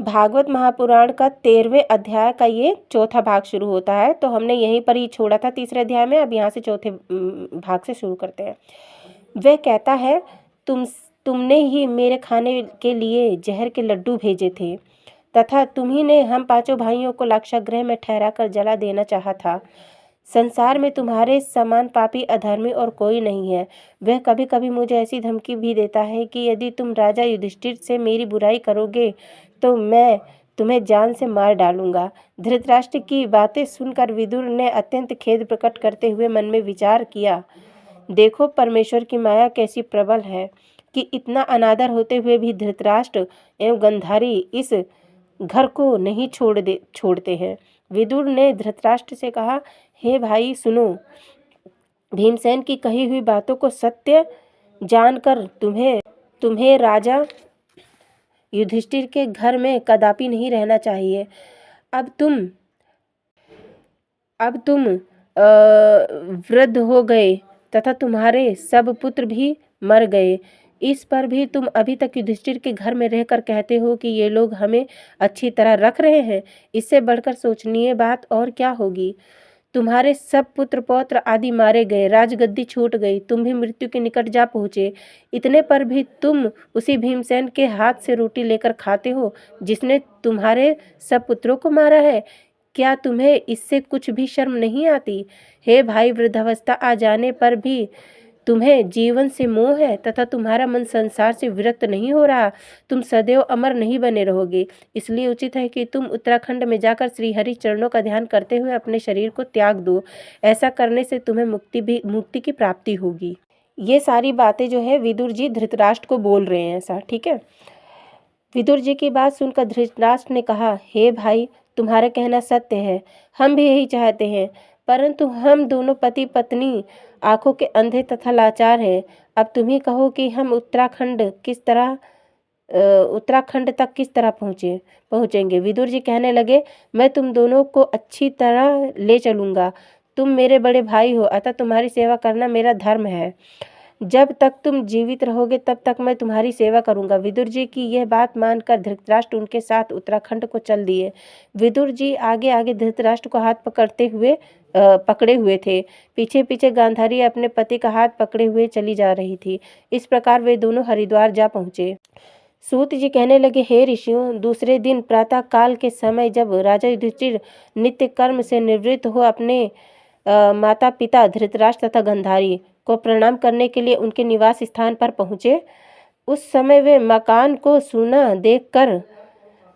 भागवत महापुराण का 13वें अध्याय का ये चौथा भाग शुरू होता है। तो हमने यहीं पर ही छोड़ा था तीसरे अध्याय में, अब यहाँ से चौथे भाग से शुरू करते हैं। वह कहता है, तुमने ही मेरे खाने के लिए जहर के लड्डू भेजे थे तथा तुम्ही ने हम पांचों भाइयों को लाक्षागृह में ठहरा कर जला देना चाहा था। संसार में तुम्हारे समान पापी अधर्मी और कोई नहीं है। वह कभी कभी मुझे ऐसी धमकी भी देता है कि यदि तुम राजा युधिष्ठिर से मेरी बुराई करोगे तो मैं तुम्हें जान से मार डालूंगा। धृतराष्ट्र की बातें सुनकर विदुर ने अत्यंत खेद प्रकट करते हुए मन में विचार किया, देखो परमेश्वर की माया कैसी प्रबल है कि इतना अनादर होते हुए भी धृतराष्ट्र एवं गंधारी इस घर को नहीं छोड़ते हैं। विदुर ने धृतराष्ट्र से कहा, हे भाई सुनो, भीमसेन की कही हुई बातों को सत्य जानकर तुम्हें राजा युधिष्ठिर के घर में कदापि नहीं रहना चाहिए। अब तुम वृद्ध हो गए तथा तुम्हारे सब पुत्र भी मर गए। इस पर भी तुम अभी तक युधिष्ठिर के घर में रहकर कहते हो कि ये लोग हमें अच्छी तरह रख रहे हैं। इससे बढ़कर सोचनीय बात और क्या होगी। तुम्हारे सब पुत्र पौत्र आदि मारे गए, राजगद्दी छूट गई, तुम भी मृत्यु के निकट जा पहुँचे। इतने पर भी तुम उसी भीमसेन के हाथ से रोटी लेकर खाते हो जिसने तुम्हारे सब पुत्रों को मारा है। क्या तुम्हें इससे कुछ भी शर्म नहीं आती? हे भाई, वृद्धावस्था आ जाने पर भी तुम्हें जीवन से मोह है तथा तुम्हारा मन संसार से विरक्त नहीं हो रहा। तुम सदैव अमर नहीं बने रहोगे। इसलिए उचित है कि तुम उत्तराखंड में जाकर श्री हरि चरणों का ध्यान करते हुए अपने शरीर को त्याग दो। ऐसा करने से तुम्हें मुक्ति की प्राप्ति होगी। ये सारी बातें जो है विदुर जी धृतराष्ट्र को बोल रहे हैं, ऐसा ठीक है। विदुर जी की बात सुनकर धृतराष्ट्र ने कहा, हे भाई, तुम्हारा कहना सत्य है, हम भी यही चाहते हैं, परंतु हम दोनों पति पत्नी आंखों के अंधे तथा लाचार हैं। अब तुम ही कहो कि हम उत्तराखंड तक किस तरह पहुँचेंगे। विदुर जी कहने लगे, मैं तुम दोनों को अच्छी तरह ले चलूँगा। तुम मेरे बड़े भाई हो, अतः तुम्हारी सेवा करना मेरा धर्म है। जब तक तुम जीवित रहोगे तब तक मैं तुम्हारी सेवा करूंगा। विदुर जी की यह बात मानकर धृतराष्ट्र उनके साथ उत्तराखंड को चल दिए। विदुर जी आगे आगे धृतराष्ट्र को हाथ पकड़े हुए थे। पीछे पीछे गांधारी अपने पति का हाथ पकड़े हुए चली जा रही थी। इस प्रकार वे दोनों हरिद्वार जा पहुँचे। सूत जी कहने लगे, हे ऋषियों, दूसरे दिन प्रातः काल के समय जब राजा युधिष्ठिर नित्य कर्म से निवृत्त हो अपने माता पिता धृतराष्ट्र तथा गंधारी को प्रणाम करने के लिए उनके निवास स्थान पर पहुँचे, उस समय वे मकान को सूना देखकर